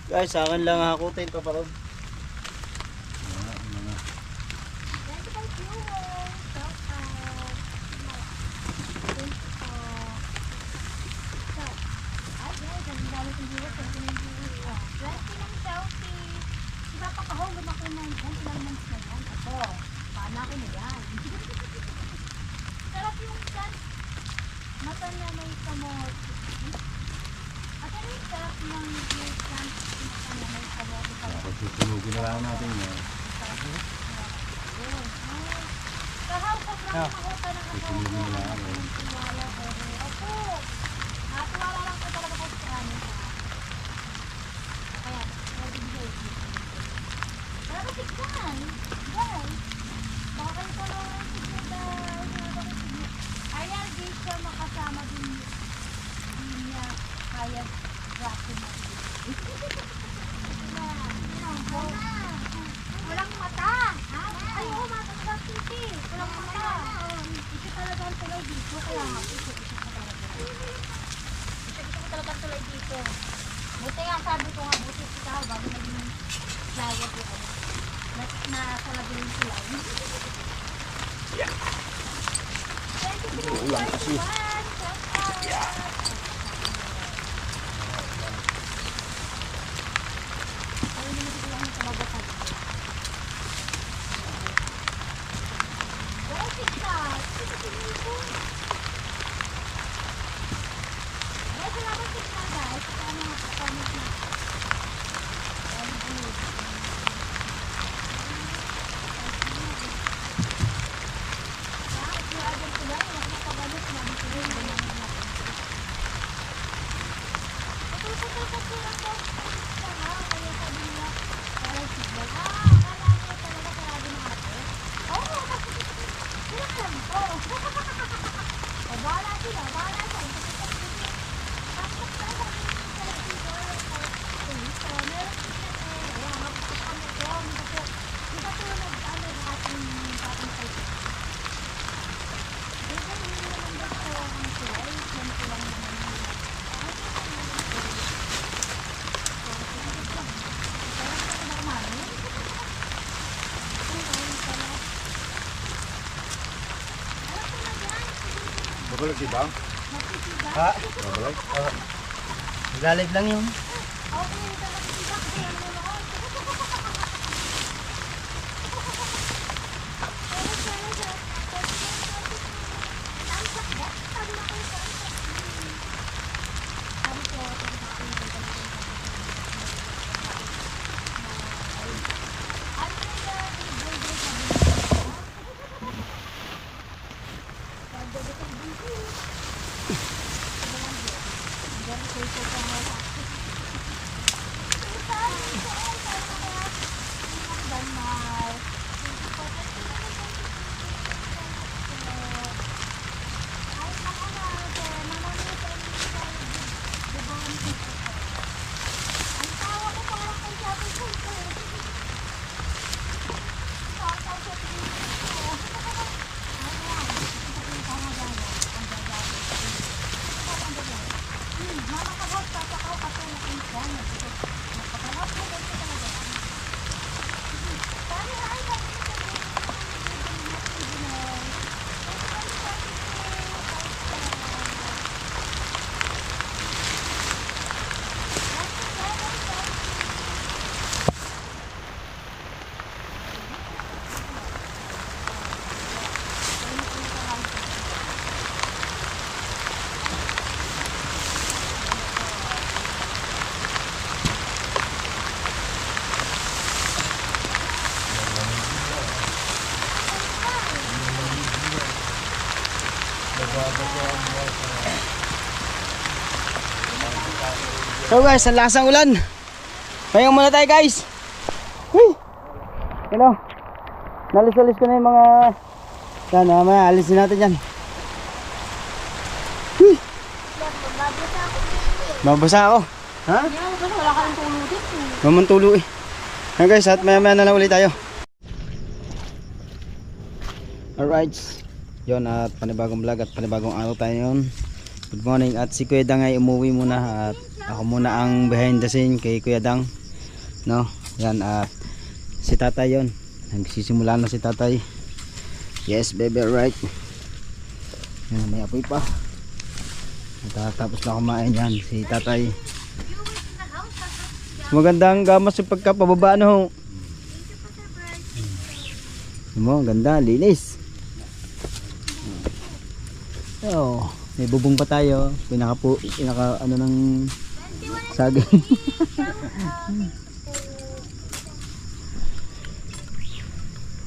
Guys, sa akin lang hakutin pa parang. Mata niya may kamot. At ano yung sarap ng plant? Mata niya may kamot. Pagsusunugin na lang natin yan. Kahal sa plant ako ka ng Susunugin na lang. tiwala ko. Opo. Tiwala lang ko talaga ko sa amin. Kaya, nagbibigay. Wala ka tignan. Guys. Bakit ko lang ang tignan dahil. Ayan, di siya makasama din niya kaya rapin na walang mata. Ay, oo, mata sa titi. Walang mata. Ito talaga ang tulay dito. Kaya nga, ito talaga ang tulay dito. Buti nga, sabi ko nga, buti ikaw, bago naging flyer ko. Nasa lagi yung tulay. Yeah. Ulang kasi. Yeah. Babalag di ba? Ha? Babalag? Nagalive lang yun. So guys, ang lasang ulan. Payong muna tayo guys. Uy! Hello. Nalis-alis ko na yung mga... Yan, mamaya alisin natin yan. Uy! Mabasa ako. Ha? Wala ka ng tulo dito. Mamantulo eh. Yan guys, at maya na lang ulit tayo. Alright. Yon, at panibagong vlog at panibagong araw tayo yun. Good morning. At si Kuya Dang ay umuwi muna at ako muna ang behind the scene kay Kuya Dang. No? Yan at si tatay yon. Nagsisimula na si tatay. Yes baby, right. Yan, may apoy pa. Tapos na kumain yan si tatay. Magandang gamas yung pagkapababa no. Mo, ganda, linis. Oh, may bubong pa tayo. Pinaka ano ng saging.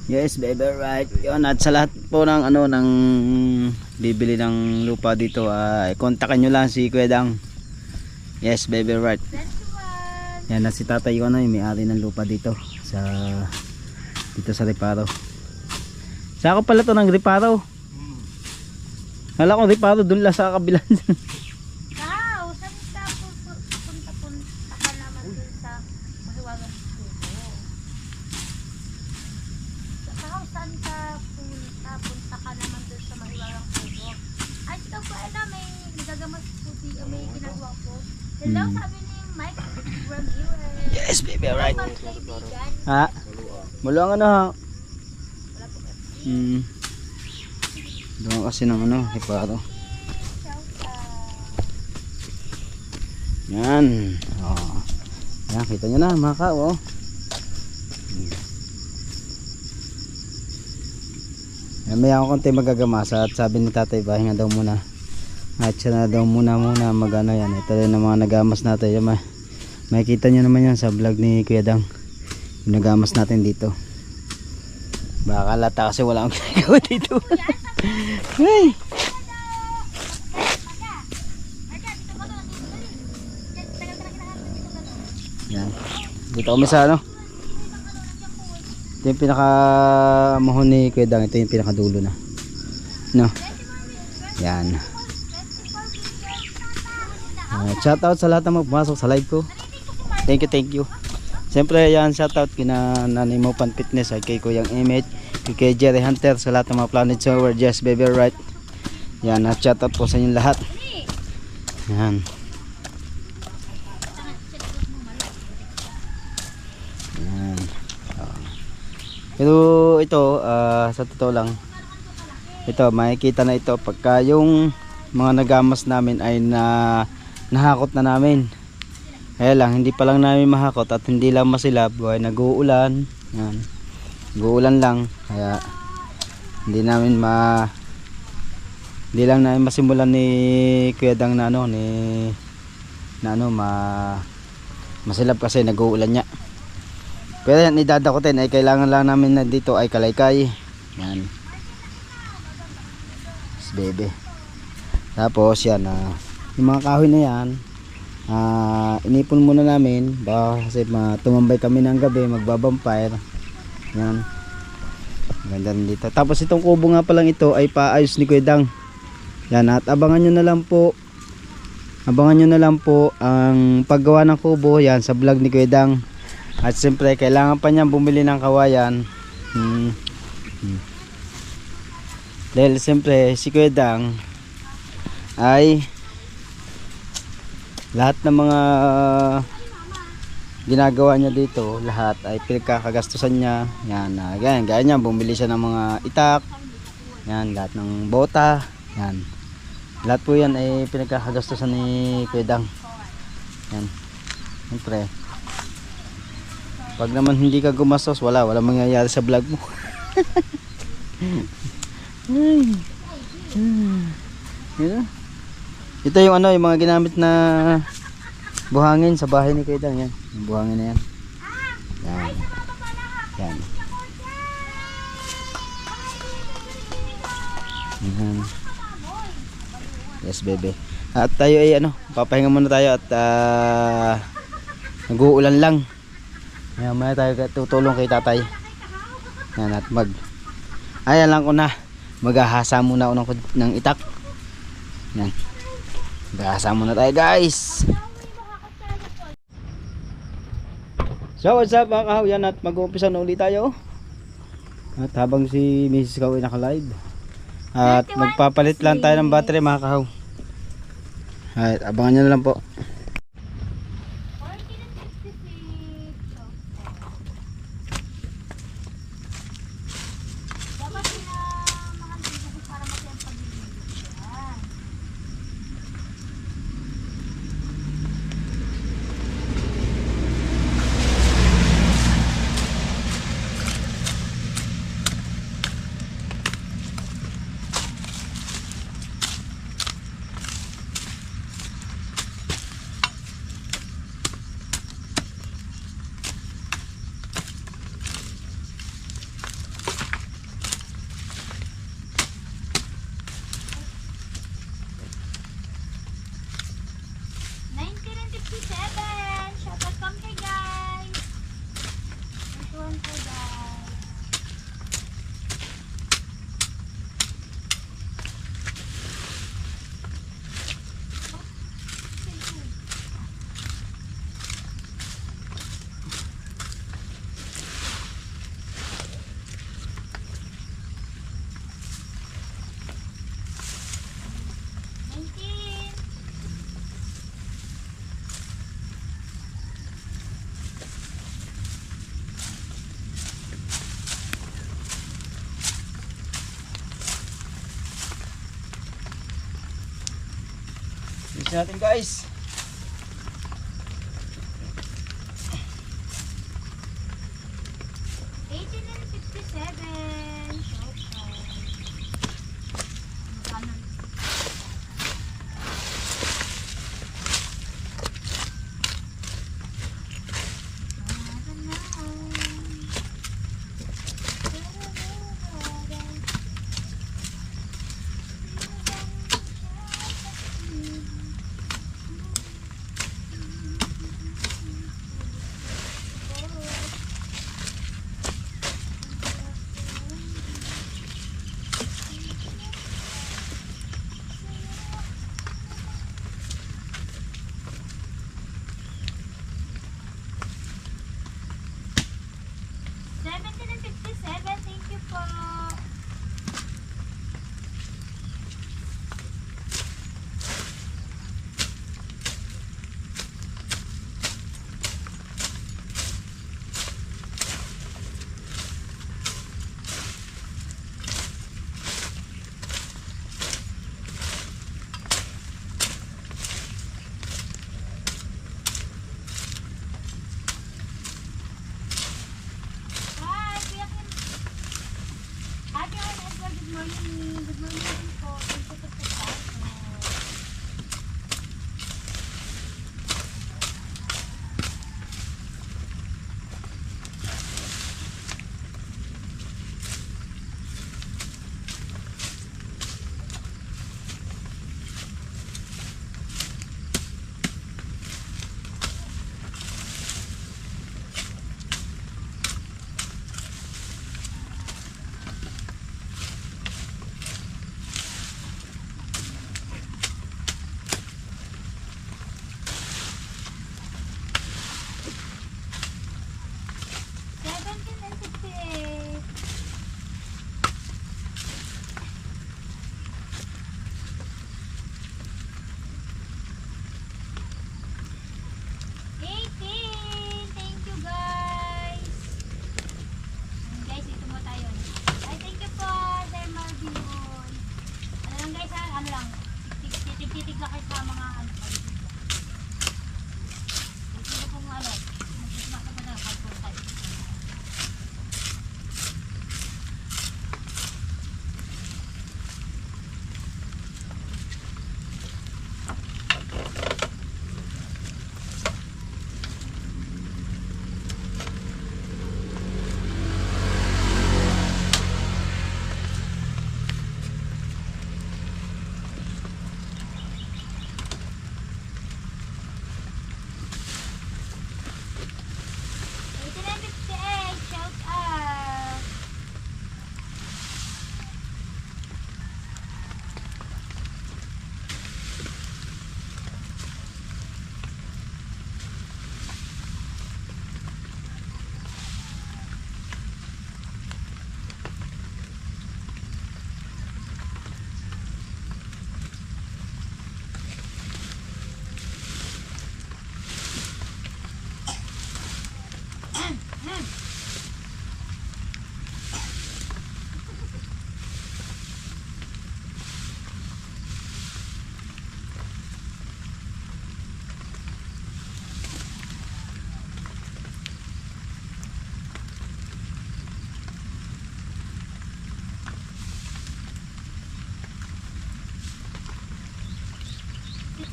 Yes, baby, right. Yun, at sa lahat po ng ano ng bibili ng lupa dito, ay kontakin nyo lang si Kuya Dang. Yes, baby, right. Yan na si tatay ko na yung may-ari ng lupa dito sa Reparo. Sa ako pala to ng Reparo. Hala ko Reparo dun lang sa kabilan. Wow, saan ka punta ka naman dun sa mahiwagang puso? Saan ka punta ka naman dun sa mahiwagang puso? Ay, ito po, may nagagamas po, may ginagawa po. Hello, sabi ni Mike Ramirez. Yes, baby, right. Kaibigan. Ha? Muluang ano ha? Wala po kasi. Doon kasi ng ano, Reparo. Yan. Oh. Yan, kita nyo na mga ka, oh. Yan, may ako konti magagamasa at sabi ni tatay, pahinga daw muna. At siya na daw muna magano yan. Ito rin ang mga nagamas natin. Yan, makikita nyo naman yan sa vlog ni Kuya Dang. Yung nagamas natin dito. Baka lata kasi wala akong ginagawa dito. Hey! Yan. Dito kami sa ano. Ito yung pinaka mahon ni Kuya Dang. Ito yung pinaka dulo na. No. Yan. Shout out sa lahat ng pumasok sa live ko. Thank you. Siyempre yan, shout out kina Nanay Mo Pan Fitness at kay Kuyang Emmett, kay Jerry Hunter, sa lahat ng mga Planet Shower. Yes baby, right. Yan, at shout out po sa inyong lahat. Yan. Yan. Pero ito, sa totoo lang, ito, makikita na ito pagka yung mga nagamas namin ay nahakot na namin. Kaya lang, hindi pa lang namin mahakot at hindi lang masilab. Buhay nag-uulan. Yan. Nag-uulan lang. Kaya hindi lang namin masimulan ni Kuya Dang na ano, masilab kasi nag-uulan niya. Pero yan, idadakotin ay kailangan lang namin na dito ay kalaykay. Yan. Yes, baby. Tapos yan, yung mga kahoy na yan, inipon muna namin baka kasi tumambay kami ng gabi, magbabampire. Yan, ganda dito. Tapos itong kubo nga palang ito ay paayos ni Kuya Dang. Yan, at abangan nyo na lang po ang paggawa ng kubo yan sa vlog ni Kuya Dang. At siyempre kailangan pa niyang bumili ng kawayan. Dahil siyempre si Kuya Dang ay lahat ng mga ginagawa niya dito, lahat ay pinagkakagastusan niya. Yan, gaya niya, bumili siya ng mga itak. Yan, lahat ng bota. Yan. Lahat po yan ay pinagkakagastusan ni Kuya Dang. Yan. Siyempre, pag naman hindi ka gumastos, wala mangyayari sa vlog mo. Yan. Ito yung ano, yung mga ginamit na buhangin sa bahay ni Kuya Dang. Yan, yung buhangin na yan. Yan. Yan. Yan. Yes baby. At tayo ay ano, papahinga muna tayo at nag-uulan lang. Yan, maya tayo tutulong kay tatay. Yan, at ayan lang ko na, maghahasa muna ako ng itak. Yan. Gasa muna tayo guys. So what's up mga kahaw, yan, at mag-uumpisa na ulit tayo. At habang si Mrs. Kaw ay naka-live, at magpapalit lang tayo ng battery mga kahaw. Alright, abangan nyo na lang po. 14.56. Dapat pinamahal din para masaya ang paglilinis yan. Shout out from here, guys. This one po, guys. Finish natin guys.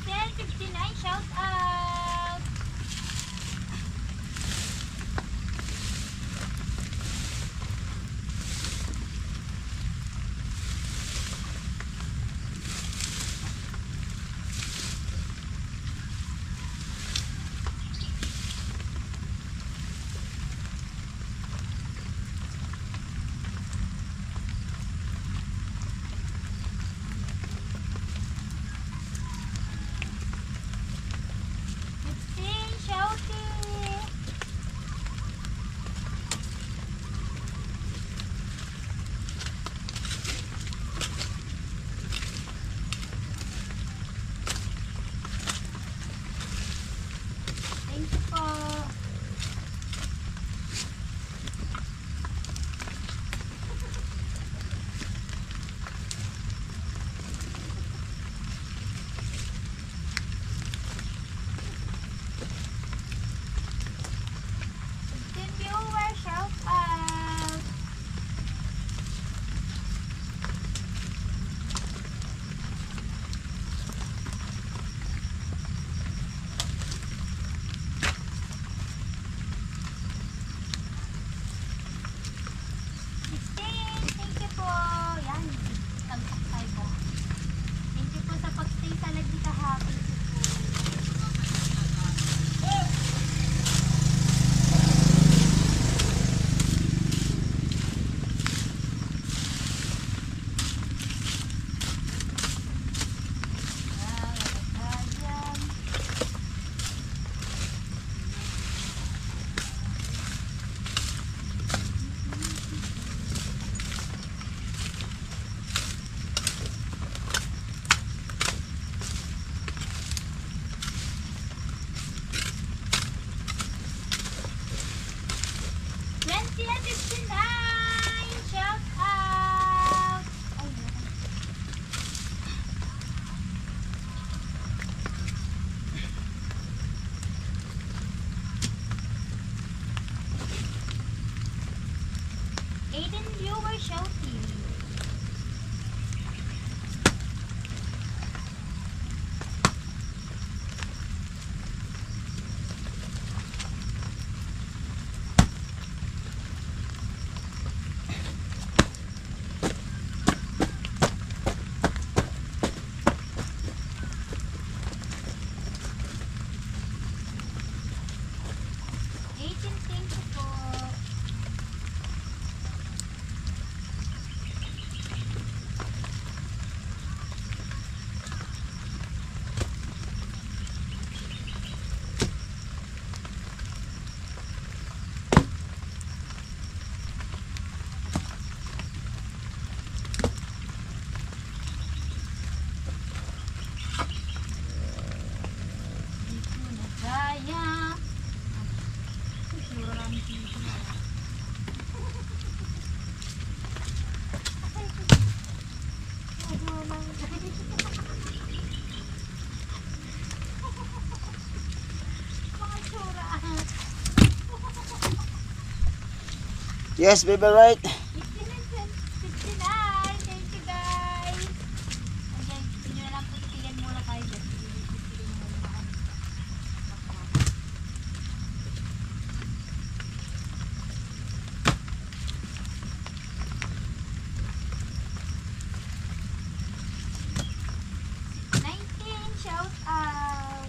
1959, shout out! Shouty! Thank you po. Viewer, shout out! Thank you po. Yan, tagpak tayo po. Thank you po sa pag-stay sa lagi kahapon. Shout out! Ay, Aiden viewer shouty. Thank you po. Dito na gaya. Siguro namin dito. Mga tsura. Yes, baby, right? 59. Thank you guys. Ayan, hindi nyo na lang po titigan muna kayo. Titigan muna kayo. Shout out!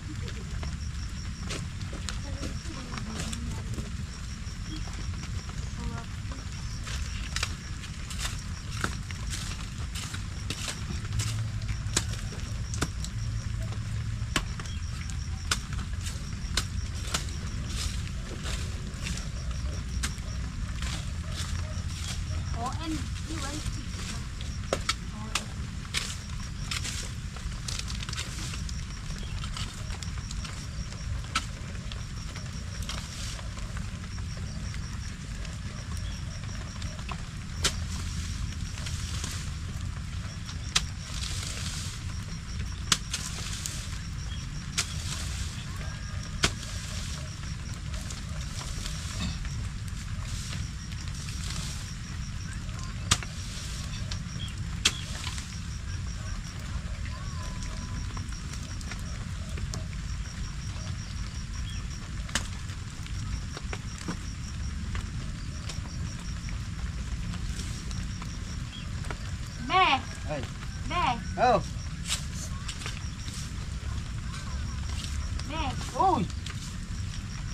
Uy!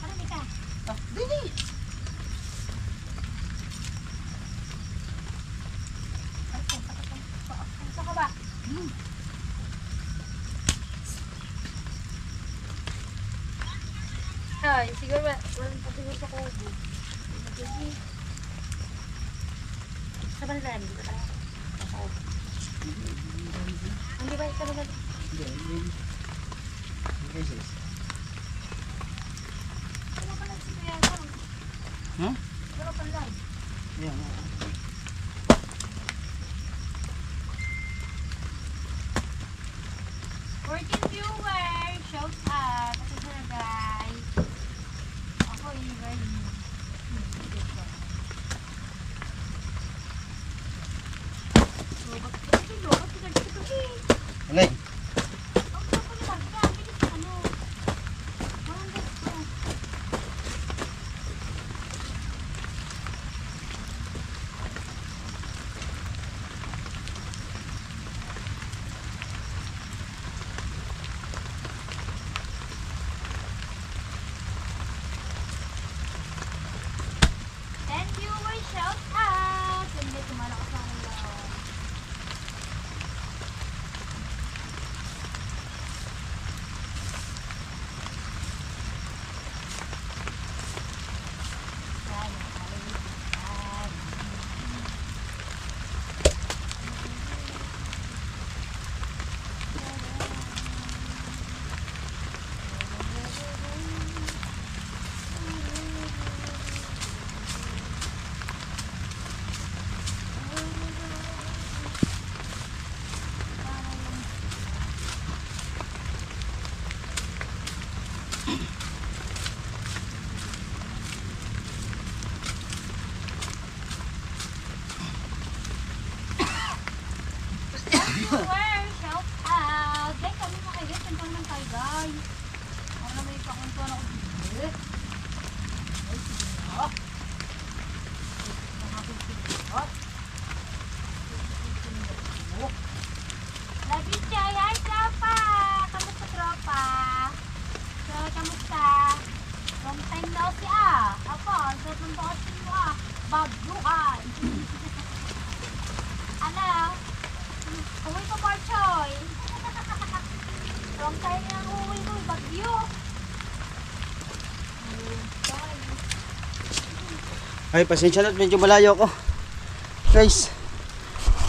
Marami ka. Dini! Gusto ka ba? Ay, siguro ba? Walang pasiguro sa kubo. Sa banda namin, dito tayo. Sa kubo. Hindi ba ito naman? Wala pa lang si Kuya Sam. Ha? Wala pa lang. Yan. 14 viewers, shout out. Kasi na guys. Ako even. Alay. And viewers, shout out. Hindi tumalakas ang ulo. Viewers, shout out. Guys, kami mga guys, punta naman tayo guys. Ako na may pakuntuan ako dito. Ay, sige na. Ang aking pinot. Love you, Chay. Hi, tropa. Kamusta, tropa? So, kamusta? Long time na si Ako, ang sarap ng bakasyon mo Baguhan. Ano? Uwi ko, Parchoy. Long time na uwi ko, Bagyo. Ay, pasensya na, medyo malayo ako. Guys.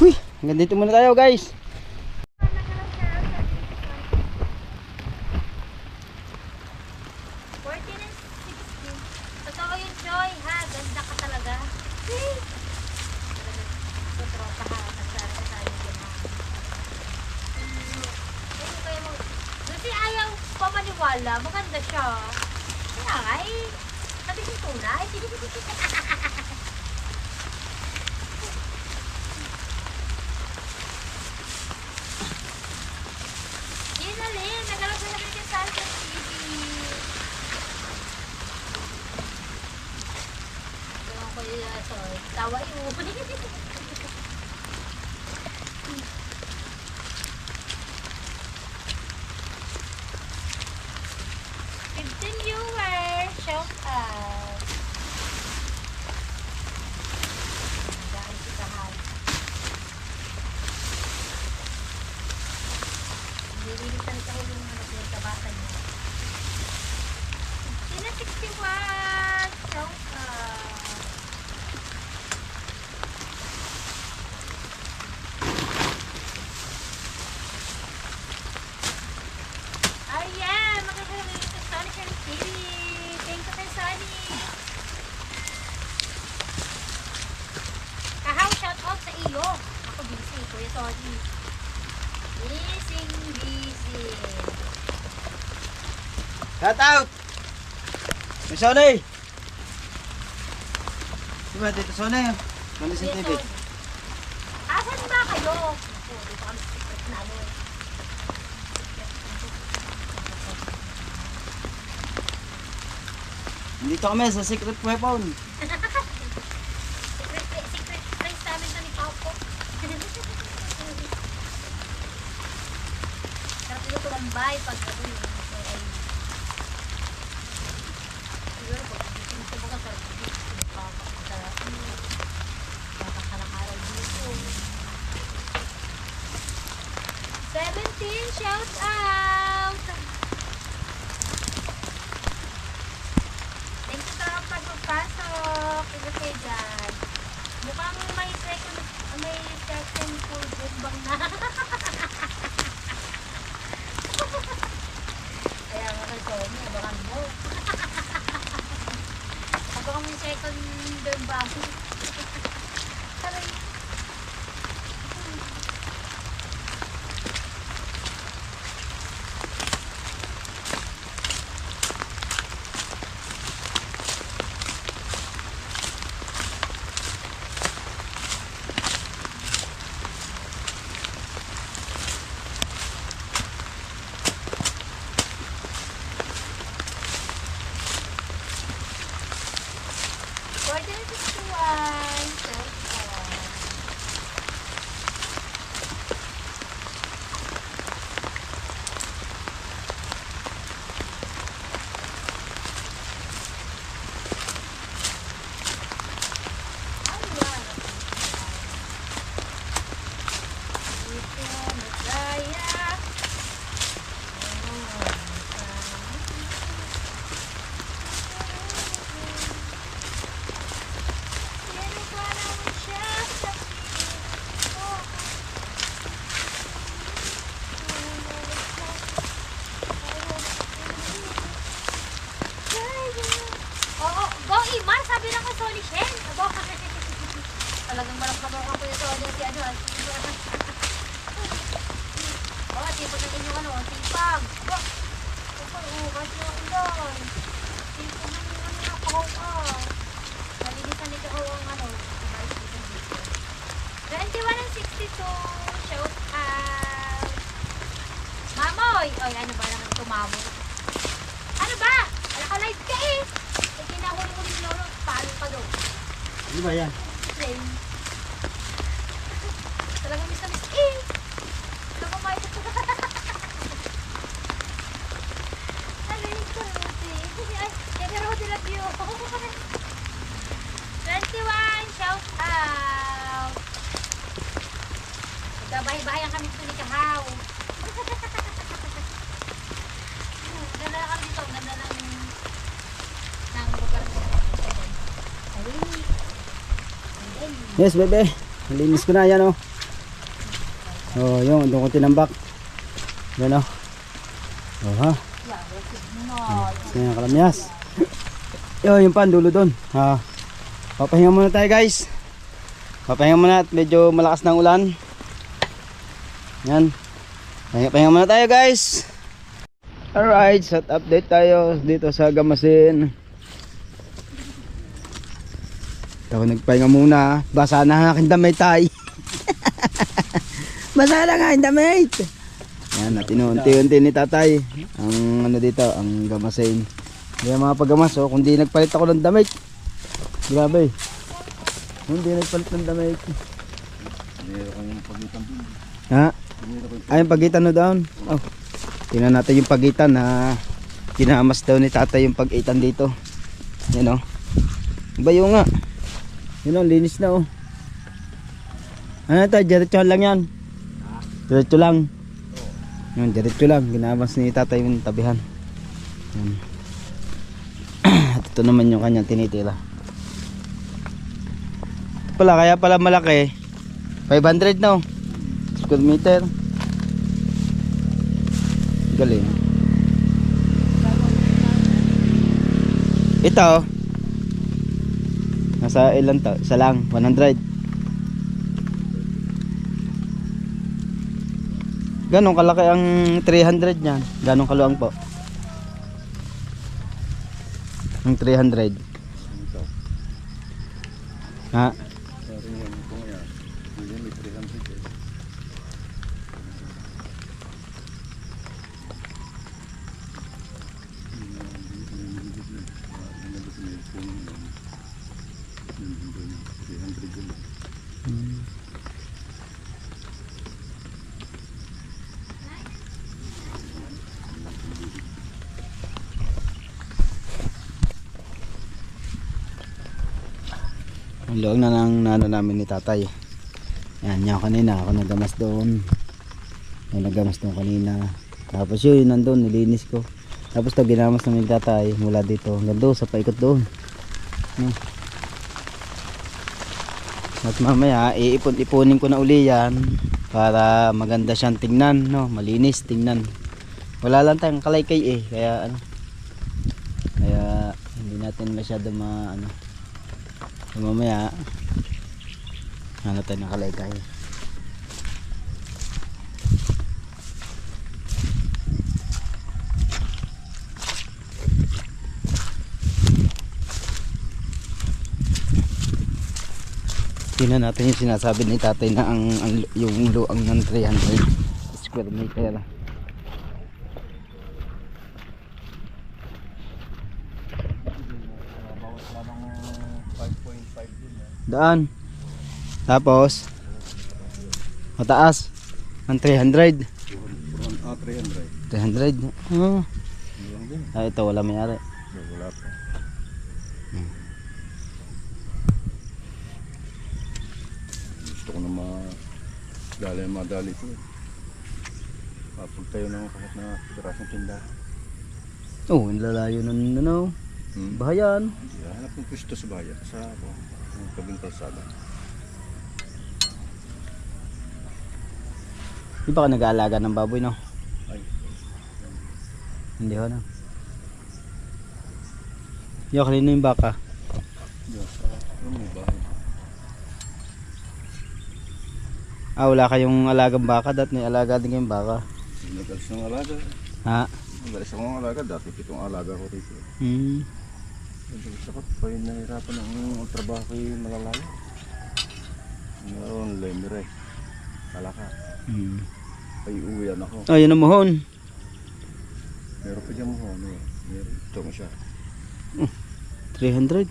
Uy, hanggang dito muna tayo, guys. 14 and 16. Totoo yun, Joy, ha? Ganda ka talaga. Tutropa ka. Nagsara ka tayo dyan, ha? Ayun kayo mo. Kasi ayaw pa maniwala. Maganda siya. Kaya nga, sabi ko tunay. Yun na rin. Nagalaw sa namin yung Santa TV. Gawin ko yun. Sorry. Tawa yun. 15 viewers. Shout out. Dahil si Kahal. Nililisan ka ulo ng anak yung kabata niya. 15 and 61. Shout out. Ayan, magkakaroon sa Sonic and TV. Thank you kay Sonic. Kahaw, shout out sa iyo. Ako busy, Kuya Tony. Busy. Shout out! May Sony! Diba dito Sony? Malisin Kuya TV. Tony. Asan ba kayo? Ako, dito kami sa secret na ano. Dito kami sa secret weapon. Secret place namin na ni Paupo. Sarap dito tumambay pag ano yun. So, ay, second bago. Taray. Order 61. Oo, go Iman, sabi lang ko Soli Shen. Abo. Talagang malamkabakan ko yung Soli si ano. Oh, tipag natin yung ano, tipag. Abo. Ukas na ako doon. Tipag na yung ano, nakahaw ka. Malinisan nito ako ang ano. 21 and 62. Shout out. Mamoy. Oy, ano ba naman ito, Mamoy? Ano ba? Naka-live ka eh. Eh, kinahuli mo rin lolo. Paano pa doon? Ano ba yan? Train. Talagang miss na miss eh. Nakamay ko. Ano yung karote? Ay, yung karote love you. 21, shout out. Magkabahay-bahayan kami dito ni Kahaw. Ganda na kami dito. Ganda ng lugar ko. Yes, bebe. Nalinis ko na yan, oh. Oh, yun. Doon ko tinambak. Yan, oh. Oh, ha. Yan, kalamyas. Yo, yung pan, dulo doon. Ha. Papahinga muna tayo, guys. Papahinga muna at medyo malakas ng ulan. Yan. Pahinga muna tayo, guys. Alright, set update tayo dito sa Gamasin. Ako nagpahinga muna. Basa na ang aking damit tay. Basa na nga ang damit. Yan, at inuunti-unti ni tatay ang ano dito, ang Gamasin. Kaya mga paggamas, oh, kundi nagpalit ako ng damit. Grabe. Hindi nagpalit ng damit. Meron yung pagitan dun. Ha? Ay, yung pagitan no down. Oh. Tingnan natin yung pagitan na kinamas daw ni tatay yung pagitan dito. Yan, oh. Bayo nga. Yun, oh, linis na, oh. Ano ito? Diretso lang yan. Diretso lang. Yun, diretso lang. Ginamas ni tatay yung tabihan. Yan. At ito naman yung kanyang tinitila. Ito pala, kaya pala malaki. 500 no? Square meter. Galing. Ito, nasa ilan to? Isa lang, 100. Ganong kalaki ang 300 niyan? Ganong kaluang po? Ang 300. Ha? Meron yung kung yan. Hindi may 300 eh. Ang luwag na ng nano namin ni tatay. Yan, yan kanina ako nagamas doon. May nagamas doon kanina. Tapos yun, nandun, nilinis ko. Tapos ito ginamas namin ni tatay mula dito hanggang doon sa paikot doon. At mamaya iipon-ipunin ko na uli yan para maganda siyang tingnan, no? Malinis tingnan. Wala lang tayong kalaykay eh, kaya ano. Kaya hindi natin masyado So, mamaya ano tayo nakalagay. Tingnan natin yung sinasabi ni tatay na yung luang ng 300 square meter. Bawas lamang 5.5 din. Daan. Tapos mataas ang 300. 300. 300. Oh. Yung din. Ito wala may-ari. Wala pa. Gusto ko na madali ko. Papuntayo ng kahit na pirasong tinda. Oh, ang lalayo ng ano, bahayan. Hanap ng pwesto sa bayan. Sa tabing kalsada. Di ba ka nag-aalaga ng baboy, no? Ay. Hindi ho, no? Yo, kanina yung baka. Diyan sa may bahay. Ah, wala kayong alagang baka. Dati may alaga din kayong baka. Nag-alis ng alaga. Ha? Nag-alis akong alaga. Dati 7 alaga ko rito. Nag-alis ako. Kaya nahirapan ang trabaho ko yung malalayo. Ngayon, lemire. Kalaka. Ay, uwian ako. Oh, yun ang muhon. Meron pa dyan mo. Meron. Ito mo siya. 300.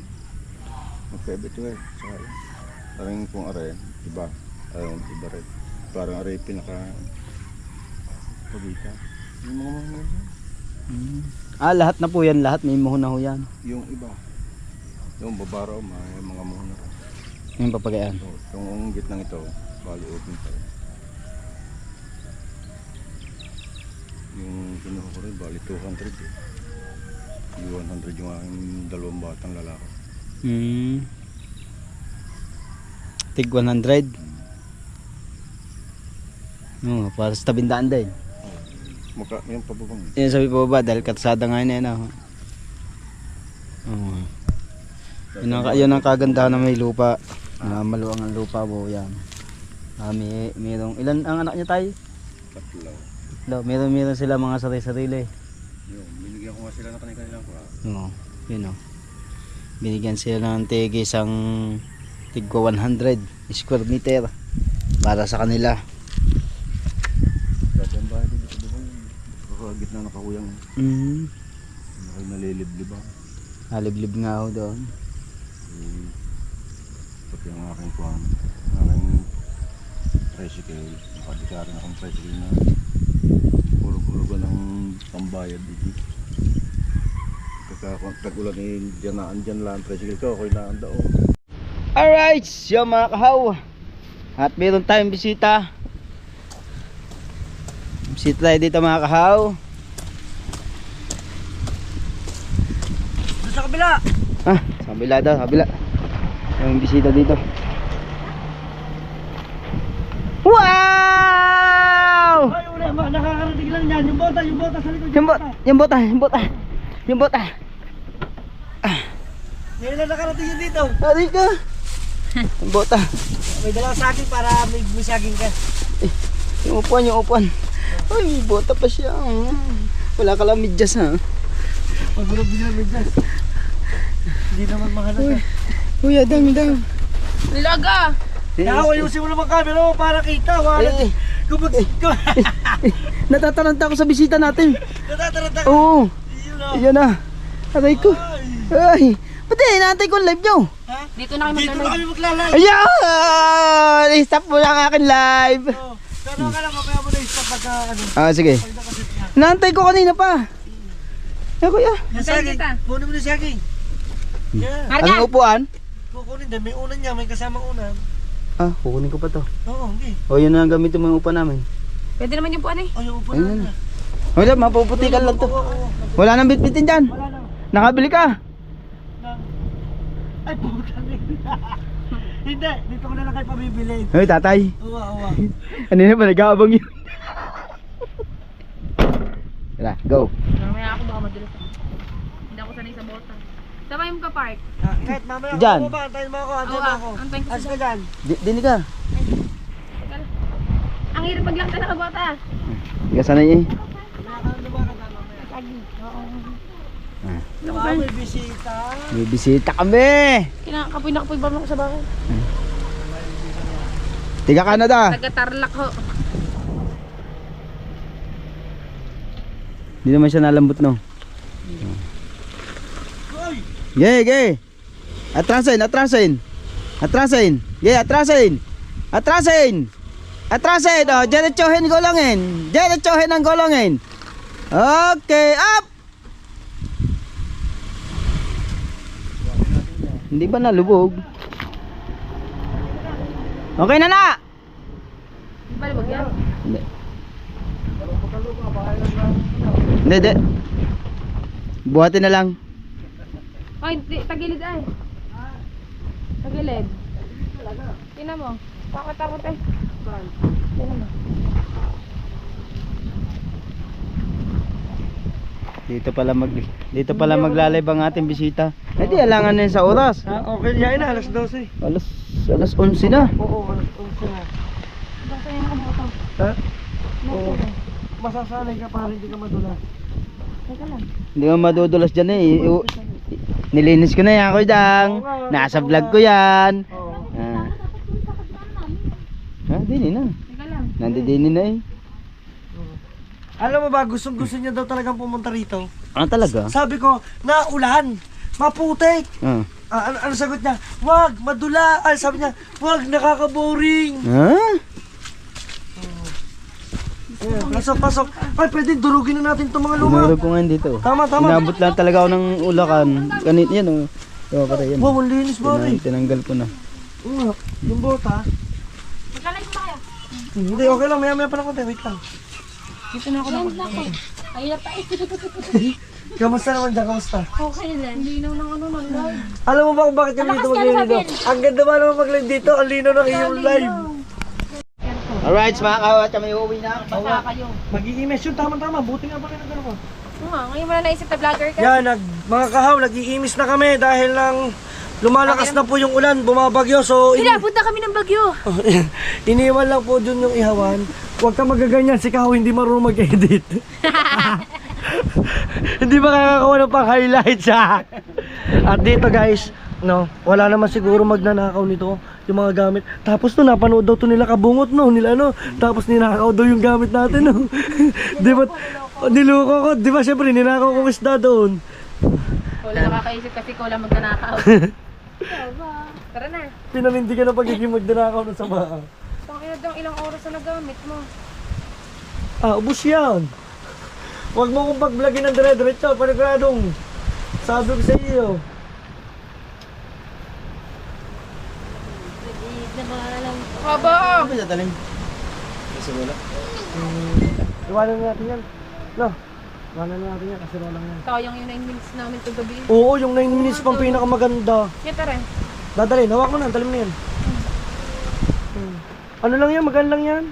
Magkaiba ito eh. Saka yun. Parang kung aray, iba. Ayun, iba rin. Parang aray pinaka pagita. Yung mga Ah, lahat na po yan. Lahat may muhon na ho yan. yung iba. Yung babaraw, may mga muna. Yung papagayan. So, yung gitnang ito, bali open pa rin. Yung kinuha ko rin, bali 200 eh. Yung 100 yung aking dalawang batang lalaki. Tig 100. Oh, para sa tabindaan din. Yung pababang. Yan sabi po ba dahil katsada nga yun oh. Oh. Yun ang kagandahan na may lupa. Maluwang ang lupa po yan. Mayroong ilan ang anak niya tayo? Tatlo. Meron sila mga sarili-sarili. Yung, binigyan ko nga sila ng kanilang kwa. Oo, yun o. Binigyan sila ng isang tigwa 100 square meter para sa kanila. Dati ang bahay dito sa bubong. Kakagit na nakahuyang. Nakay naliliblib ako. Liblib nga ako doon. Pati ang aking kwan. Aking tricycle. Nakadikarin akong tricycle na hulog-hulugan ng pambayad dito. Tag-ulan eh, dyan lang tricycle ko, ako'y naandao. Alright, so mga kahaw. At meron tayong bisita. Bisita tayo dito mga kahaw. Sa kabila. Ah, sa kabila daw, sa kabila. Yung bisita dito. Wow! Ay, uli, nakakarating lang yan. Yung bota sa likod. Yung bota. Ngayon na nakarating yun dito. Ari ka. Yung bota. May dalang saging para may saging ka. Yung upuan. Ay, bota pa siya. Wala ka lang medyas ha. Magulog din lang medyan. Hindi naman mahalaga. Uy, adang. Laga! Kaya ayusin mo naman camera mo para kita. Natataranta ko sa bisita natin. Natataranta ka. Oo. Yun o. Ayan na. Aray ko. Ay. Pati, inaantay ko ang live nyo. Ha? Dito na kami Dito na maglalay. kami maglalay. Ayan! I-stop mo lang aking live. Oh, pero ka lang, mamaya mo na i-stop pagka ano. Ah, sige. Pag nakasit na. Inaantay ko kanina pa. Ay, kuya. Yung saging. Kunin mo na saging. Yeah. Anong upuan? Kukunin din. May unan niya. May kasamang unan. Ah, kukunin ko pa to. Oo, okay. O, yun na ang gamitin mo yung upuan namin. Pwede naman yung puan eh. O, yung upuan Ayun. na. Wala, mapuputikan lang to. Oo. Wala nang bitbitin dyan. Wala na. Nakabili ka. Ay, puta. Hindi. Dito ko na lang kayo pabibili. Ay, tatay. Uwa. Kanina pa nag-aabang yun. Tara, go. Mamaya ako baka madulas ako. Hindi ako sanay sa bota. Sabay mo ka park. Kahit mamaya Dyan. ako ba, antayin mo ako, Oo, antayin mo ako. antayin ko Alis sa ka dyan. Dini ka. Teka lang. Ang hirap maglakta na kabata. Hindi ka sanay eh. Lagi. Oo. Baka may bisita. May bisita kami. Kinakapoy na kapoy ba mo sa bahay? Tiga Canada. Taga Tarlac ho. Hindi naman siya nalambot no. Gay. Atrasin. Atrasin. Gay, atrasin. Oh, diretsuhin golongin. Diretsuhin ang golongin. Okay, up. Hindi ba nalubog? Okay na na. Di ba libag yan? Hindi. Hindi. Buhatin na lang. Ay, tagilid ay. Tagilid. Tingnan mo. Takot eh. Tingnan mo. Dito pala maglalay ang ating bisita. Hindi alangan na yun sa oras. Okay, yan na, alas 12. Alas 11 na. Oo, alas 11 na. Basta yung kaboto. Ha? Oo. Masasanay ka para hindi ka madulas. Teka lang. Hindi ka madudulas dyan eh. Nilinis ko na yan, Kuya Dang. Nasa vlog ko yan. Oo. Dini na. Teka lang. Nandidini na eh. Alam mo ba, gusto niya daw talagang pumunta rito. Ano talaga? Sabi ko, naulan, maputik. Ano sagot niya? Wag, madula. Sabi niya, wag, nakaka-boring. Pasok. Ay, pwede durugin na natin itong mga luma. Dinurog ko ngayon dito. Tama. Inabot lang talaga ako ng ulakan. Ganit yan oh. Ito pa rin yan. Wow, ang linis ba rin? Tinanggal ko na. Yung bota. Maglalay mo kayo. Hindi, okay lang. Maya pa lang konti. Wait lang. Dito na ako na. Ay, na pa eh. Kamusta naman dyan? Kamusta? Okay lang. Hindi na ng ano ng live. Alam mo ba kung bakit kami dito mag-live dito? Ang ganda ba naman mag-live dito? Ang lino ng iyong live. Alright, mga kawat, kami uuwi na. Basta kayo. Mag-i-imes yun. Tama. Buti nga ba kayo nagano ko? Oo nga, ngayon mo na naisip na vlogger ka. Yan, mga kahaw, nag-i-imis na kami dahil lang lumalakas na po yung ulan, bumabagyo. So, Punta kami ng Bagyo. iniwan lang po dun yung ihawan. Huwag ka magaganyan, si Kahaw hindi marunong mag-edit. Hindi ba kakakawa ng pang-highlights ha? At dito guys, no, wala naman siguro magnanakaw nito yung mga gamit. Tapos no, napanood daw to nila Kabungot no, nila ano. Tapos ninakaw daw yung gamit natin no. Di ba? Niloko ko, di ba syempre ninakaw ko isda doon. Wala nakakaisip kasi ko lang magnanakaw. Tara na. Pinanindigan ang pagiging magnanakaw ng sama. Tangina daw ilang oras na nagamit mo. Ubus yan. Huwag mo kong pag-vlogin ng dire-diretso, paniguradong. Sabi ko sa iyo. Haba! Iwanan na natin yan. No, iwanan na natin yan kasi walang yan. Sayang yung 9 minutes namin kagabi. Oo, yung 9 minutes pang pinakamaganda. Yan tara. Dadalhin, hawak mo na, dalim mo yan. Ano lang yan, magaan lang yan.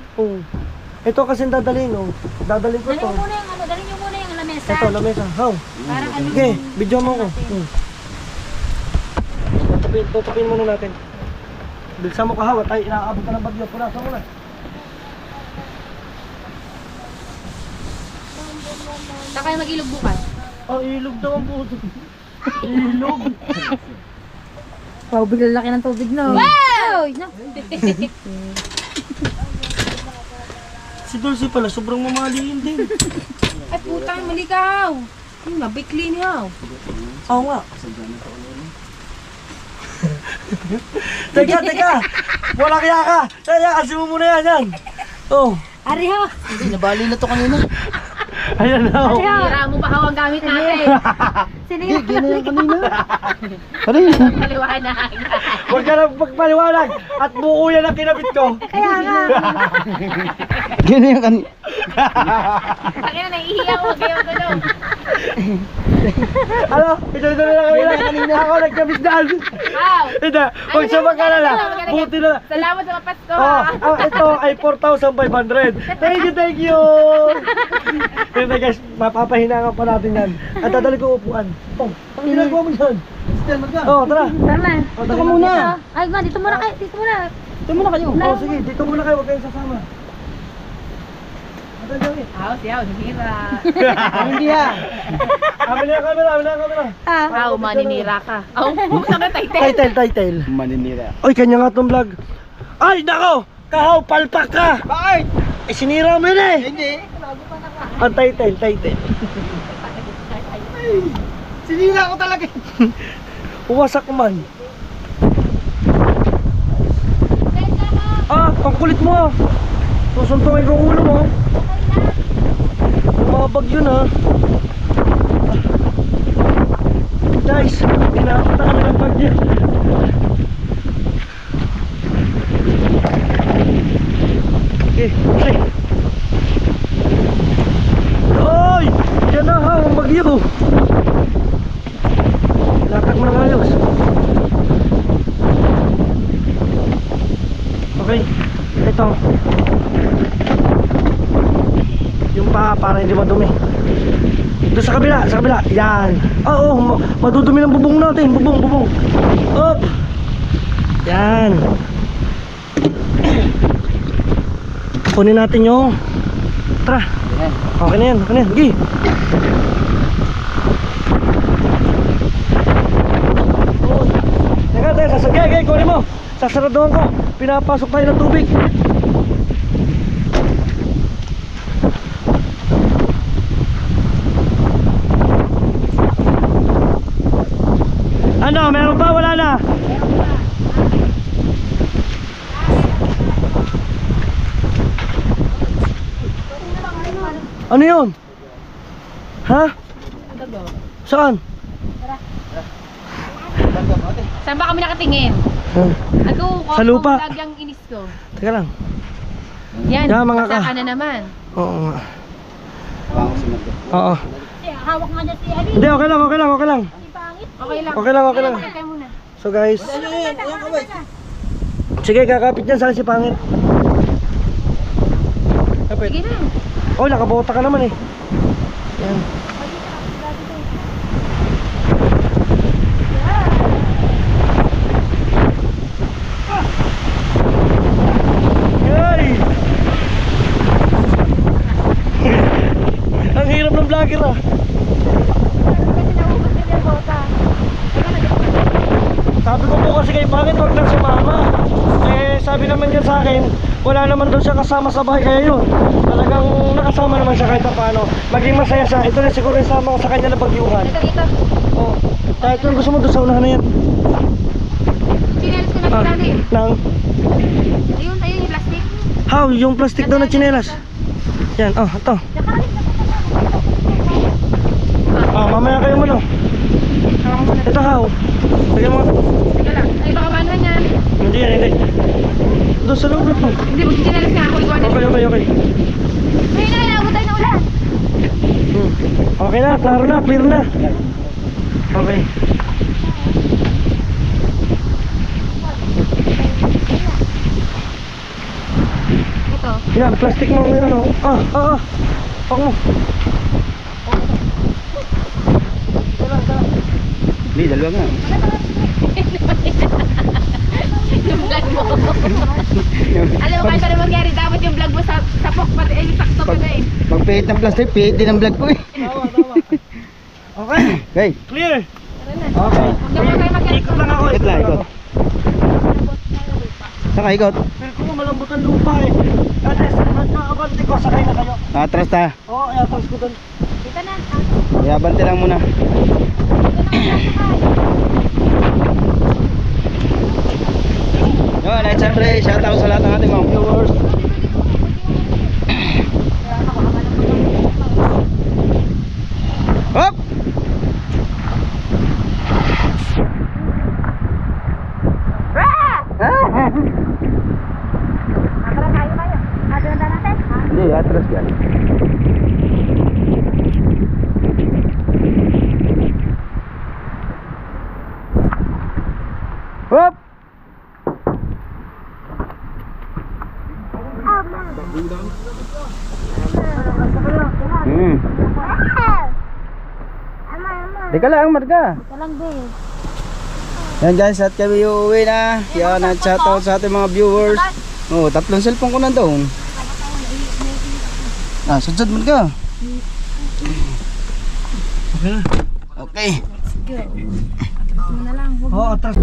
Ito kasi dadalhin, dadalhin ko to. Dalhin nyo muna yung lamesa. Ito, lamesa. How? Parang ano Okay, video mo ko. Tutupin muna natin. Bilsa mo kahawat, ay inaabot ka ng bagyo. Punasan mo na. Saan kayo mag-ilog bukas? Ilog daw ang puto. Ilog. Wow, bigla laki ng tubig na. Wow! Si Dulce pala, sobrang mamaliin din. Ay putang, malikaw. Yung mabikli niya. Oo nga. Teka! Wala kaya ka! Kaya kasi mo muna yan! Oh! Ariho! Hindi, nabali na to kanina. Ayan na! Hira mo pa hawang gamit natin. Sino yun? Gano'n yan kanina. Kanina. Paliwanag. Huwag ka na magpaliwanag! At buo yan ang kinabit ko! Kaya nga. Gano'n yan kanina. Akin na, naiiyak ko. Kayo gano'n. Ano? Ito na lang kami lang. Kanina ako nagkabisdaan. Wow. Ito, huwag siya magkalala. Buti na lang. Salamat sa Pasko. Oh, ito ay 4,500. Thank you. Kaya na guys, mapapahinangan pa natin yan. At dadali ko upuan. Oh, ang ginagawa mo dyan. Oh, tara. Tara. Oh, dito ka muna. Ay, ma, dito muna kayo. Dito muna. Dito muna kayo. Oh, sige, dito muna kayo. Huwag kayong sasama. Aw, siyaw, nanira. Hindi ha. Amin na yung camera. Aw, maninira ka. Aw, buksan ka title. Title. Maninira. Oy, kanya nga tong vlog. Ay, nako! Kahaw, palpak ka! Bakit? Eh, sinira mo yun eh! Hindi. Ang title. Sinira ko talaga. Uwasak man. Ah, ang kulit mo ah. Susuntungin ko ulo mo. Lumabag yun ah. Guys, tinakot na kami ng bag niya. Okay. Ay! Yan na ha, ang bagyo. Latag mo ng ayos. Okay, ito. Yung paa para hindi madumi. Doon sa kabila. Yan. Oo, madudumi ng bubong natin. Bubong. Up. Yan. Kunin natin yung. Tara. Okay na yan. Sige. Teka, sasagay, kunin mo. Sasaraduhan ko. Pinapasok tayo ng tubig. Ano, meron pa? Wala na? Ano yun? Ha? Saan? Saan ba kami nakatingin? Ako, Sa lupa. vlog yung inis ko. Teka lang. Yan, Yan, mga ka- saka na naman. Oo nga. Oo. Hawak nga dyan si Ali. Hindi, okay lang. Okay lang. Okay lang. Kaya muna. So guys, sige, kakapit niyan. Saan si Pangit? Kapit. Sige na. Oh, nakabota ka naman eh. Yan. Yay! Ang hirap ng vlogger ah. Sabi ko po kasi kay Pangit, huwag nang sumama. Eh, sabi naman niya sa akin, wala naman daw siya kasama sa bahay. Kaya yun, talagang nakasama naman siya kahit paano. Maging masaya siya. Ito na siguro yung sama ko sa kanya na bagyuhan. Dito. Oh, kahit kung gusto mo doon sa unahan na yan. Chinelas ko na pinali. Nang, Ayun, yung plastic. how? Yung plastic daw na tsinelas. Yan, oh, ito. Ah, mamaya kayo mo no. Ito how? Sige mo. Sige lang. Ay, baka manuhan yan. Hindi yan, hindi. Doon sa loob mo. Hindi, mag-chinelas nga ako. Okay. Ay, nalabot tayo na ulan. Okay na, klaro na, clear na. Okay. Ito. Yan, plastic mo yung ano. Pag mo. Hindi, dalawa nga. Yung vlog mo. Alam mo, kahit ano mangyari, dapat yung vlog mo sa pok pati, ay, sakto pa na eh. Pagpihit ng plastic, pihit din ang vlog ko eh. Tama. Okay, Okay. clear. Okay. Huwag mo tayo mag-get. Ikot lang ako. Ikot lang, ikot. Saka ikot. Pero kung malambot ang lupa eh. At least, nagkakabante ko, sakay na kayo. Atras ta. Oo, ayatang ko doon. Dito na. Yabante lang muna. Yun, at syempre, shout out sa lahat ng ating mga viewers. Hop! Atras tayo kayo. Atras na natin. Hindi, atras yan. Hop! Hmm. Teka lang, Marga. Talang be. Yan guys, at kami uuwi na. Yan, at shoutout sa ating mga viewers. Oh, 3 cellphone ko na doon. Ah, sudsud mo ka. Okay na. Okay. Go. Atras mo na lang. Oo, atras.